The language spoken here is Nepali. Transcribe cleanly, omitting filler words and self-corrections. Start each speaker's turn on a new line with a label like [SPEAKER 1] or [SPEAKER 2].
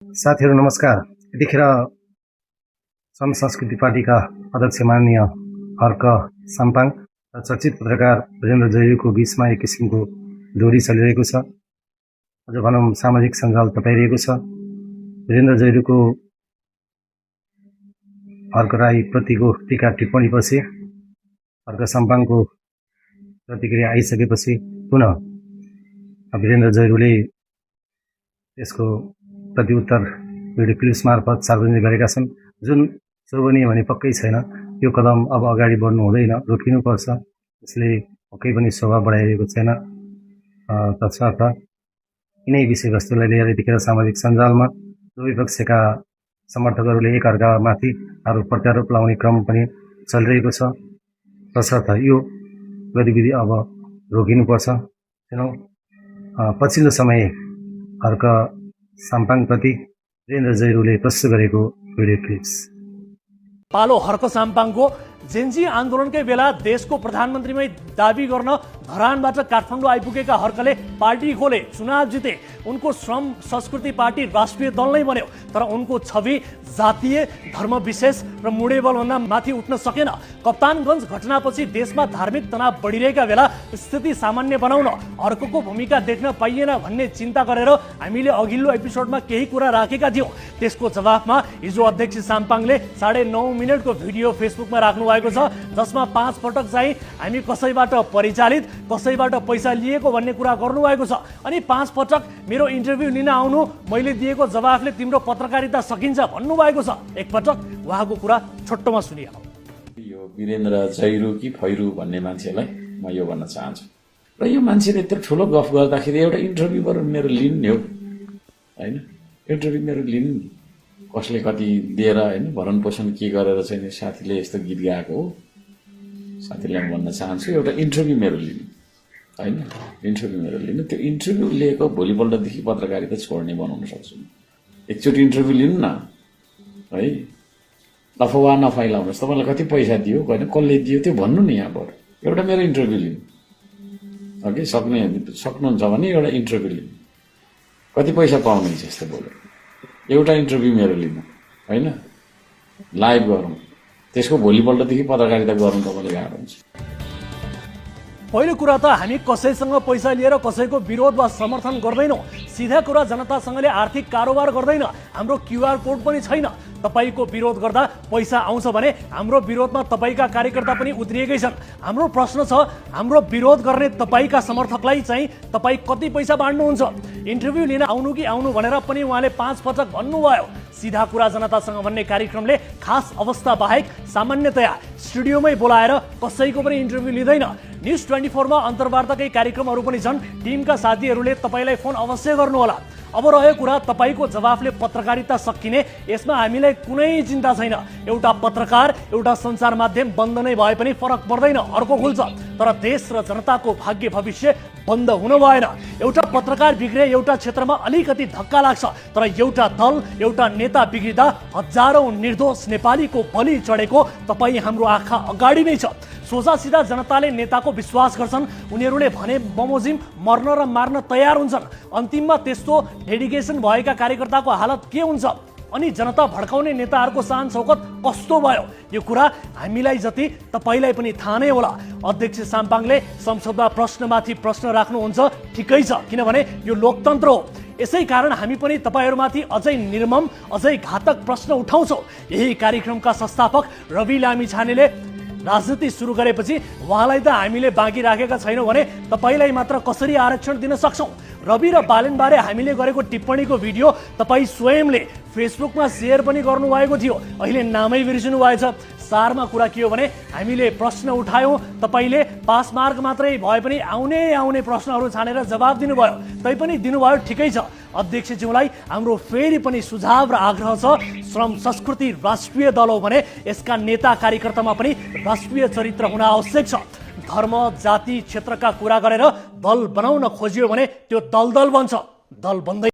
[SPEAKER 1] साथीहरू नमस्कार। यतिखेर श्रम संस्कृति पार्टीका अध्यक्ष माननीय हर्क साम्पाङ र चर्चित पत्रकार वीरेन्द्र जैरूको बीचमा एक किसिमको दोहोरी चलिरहेको छ। अझ भनौँ सामाजिक सञ्जाल तपाइरहेको छ। वीरेन्द्र जैरूको हर्क राई प्रतिको टीका टिप्पणीपछि हर्क साम्पाङको प्रतिक्रिया आइसकेपछि पुनः वीरेन्द्र जैरूले यसको प्रत्युत्तर भिडियो क्लिप्स मार्फत सार्वजनिक गरेका छन्। जुन शोभनीय भने पक्कै छैन। यो कदम अब अगाडि बढ्नु हुँदैन, रोकिनुपर्छ। यसले पक्कै पनि शोभा बढाइरहेको छैन। तसर्थ यिनै विषयवस्तुलाई लिएर यतिखेर सामाजिक सञ्जालमा दुवै पक्षका समर्थकहरूले एकअर्कामाथि आरोप प्रत्यारोप लाउने क्रम पनि चलिरहेको छ। तसर्थ यो गतिविधि अब रोकिनुपर्छ। पछिल्लो समय हर्क साम्पाङप्रति वीरेन्द्र जैरूले प्रस्तुत गरेको भिडियो क्लिप्स।
[SPEAKER 2] पालो हर्क साम्पाङको जेन्जी आन्दोलनकै बेला देशको प्रधानमन्त्रीमै दाबी गर्न धरानबाट काठमाडौँ आइपुगेका हर्कले पार्टी खोले, चुनाव जिते, उनको श्रम संस्कृति पार्टी राष्ट्रिय दल नै बन्यो। तर उनको छवि जातीय, धर्म विशेष र मुडेबलभन्दा माथि उठ्न सकेन। कप्तानगञ्ज घटनापछि देशमा धार्मिक तनाव बढिरहेका बेला स्थिति सामान्य बनाउन हर्कको भूमिका देख्न पाइएन भन्ने चिन्ता गरेर हामीले अघिल्लो एपिसोडमा केही कुरा राखेका थियौँ। त्यसको जवाफमा हिजो अध्यक्ष साम्पाङले 9.5 मिनेटको भिडियो फेसबुकमा राख्नु भएको छ, जसमा 5 पटक चाहिँ हामी कसैबाट परिचालित, कसैबाट पैसा लिएको भन्ने कुरा गर्नुभएको छ। अनि 5 पटक मेरो इन्टरभ्यू लिन आउनु, मैले दिएको जवाफले तिम्रो पत्रकारिता सकिन्छ भन्नुभएको छ। एकपटक उहाँको कुरा छोटोमा सुनिहालौँ।
[SPEAKER 3] यो वीरेन्द्र जैरू कि फैरू भन्ने मान्छेलाई म यो भन्न चाहन्छु। र यो मान्छेले यत्रो ठुलो गफ गर्दाखेरि एउटा इन्टरभ्यूबाट मेरो लिनु नि हो, होइन? इन्टरभ्यू मेरो लिनु नि, कसले कति दिएर, होइन, भरण पोषण के गरेर चाहिँ साथीले यस्तो गीत गाएको हो। साथीलाई म भन्न चाहन्छु एउटा इन्टरभ्यू मेरो लिनु, होइन? इन्टरभ्यू मेरो लिनु। त्यो इन्टरभ्यू लिएको भोलिपल्टदेखि पत्रकारिता छोड्ने बनाउन सक्छु। एकचोटि इन्टरभ्यू लिनु न, है? अफवाह नफैलाउनुहोस्। तपाईँलाई कति पैसा दियो, होइन, कसले दियो, त्यो भन्नु नि यहाँबाट। एउटा मेरो इन्टरभ्यू लिनु, ओके? सक्नुहुन्छ भने एउटा इन्टरभ्यू लिनु। कति पैसा पाउनुहुन्छ यस्तो बोलेर? एउटा इन्टरभ्यू मेरो लिनु, होइन? लाइभ गरौँ, त्यसको भोलिपल्टदेखि पत्रकारिता गर्नु तपाईँले गाह्रो हुन्छ।
[SPEAKER 2] पहिलो कुरा त हामी कसैसँग पैसा लिएर कसैको विरोध वा समर्थन गर्दैनौँ। सिधा कुरा, जनतासँगले आर्थिक कारोबार गर्दैन। हाम्रो क्युआर कोड पनि छैन। तपाईको विरोध गर्दा पैसा आउँछ भने हाम्रो विरोधमा तपाईका कार्यकर्ता पनि उत्रिएकै छन्। हाम्रो प्रश्न छ, हाम्रो विरोध गर्ने तपाईका समर्थकलाई चाहिँ तपाई कति पैसा बाँड्नुहुन्छ? इन्टरभ्यू लिन आउनु कि आउनु भनेर पनि उहाँले 5 पटक भन्नुभयो। सिधा कुरा जनतासँग भन्ने कार्यक्रमले खास अवस्था बाहेक सामान्यतया स्टुडियोमै बोलाएर कसैको पनि इन्टरभ्यू लिँदैन। न्युज 24 मा अन्तर्वार्ताकै कार्यक्रमहरू पनि छन्। टिमका साथीहरूले तपाईलाई फोन अवश्य गर्नुहोला। अब रह्यो कुरा तपाईको जवाफले पत्रकारिता सकिने, यसमा हामीलाई कुनै चिन्ता छैन। एउटा पत्रकार, एउटा सञ्चार माध्यम बन्द नै भए पनि फरक पर्दैन, अर्को खुल्छ। तर देश र जनताको भाग्य भविष्य बन्द हुन भएन। एउटा पत्रकार बिग्रे एउटा क्षेत्रमा अलिकति धक्का लाग्छ, तर एउटा दल, एउटा नेता बिग्रिँदा हजारौं निर्दोष नेपालीको बलि चढेको तपाई हाम्रो आँखा अगाडि नै छ। सोझा सिधा जनताले नेताको विश्वास गर्छन्। उनीहरूले भने बमोजिम मर्न र मार्न तयार हुन्छन्। अन्तिममा त्यस्तो डेडिकेसन भएका कार्यकर्ताको हालत के हुन्छ? अनि जनता भड्काउने नेताहरूको शान शौकत कस्तो भयो? यो कुरा हामीलाई जति तपाईलाई पनि थाहा नै होला। अध्यक्ष साम्पाङले संसदमा प्रश्नमाथि प्रश्न राख्नुहुन्छ, ठिकै छ, किनभने यो लोकतन्त्र हो। यसै कारण हामी पनि तपाईहरुमाथि अझै निर्मम, अझै घातक प्रश्न उठाउँछौँ। यही कार्यक्रमका संस्थापक रवि लामिछानेले राजनीति सुरु गरेपछि उहाँलाई त हामीले बाँकी राखेका छैनौँ भने तपाईलाई मात्र कसरी आरक्षण दिन सक्छौँ? रवि र बालेनबारे हामीले गरेको टिप्पणीको भिडियो तपाईँ स्वयंले फेसबुकमा सेयर पनि गर्नुभएको थियो। अहिले नामै बिर्सिनु भएछ। सारमा कुरा के हो भने हामीले प्रश्न उठायौँ, तपाईले पास मार्क मात्रै भए पनि आउने प्रश्नहरू छानेर जवाब दिनुभयो। तैपनि दिनुभयो, ठिकै छ। अध्यक्षज्यूलाई हाम्रो फेरि पनि सुझाव र आग्रह छ, श्रम संस्कृति राष्ट्रिय दल हो भने यसका नेता कार्यकर्तामा पनि राष्ट्रिय चरित्र हुन आवश्यक छ। धर्म, जाति, क्षेत्रका कुरा गरेर दल बनाउन खोजियो भने त्यो दलदल बन्छ, दल बन्दै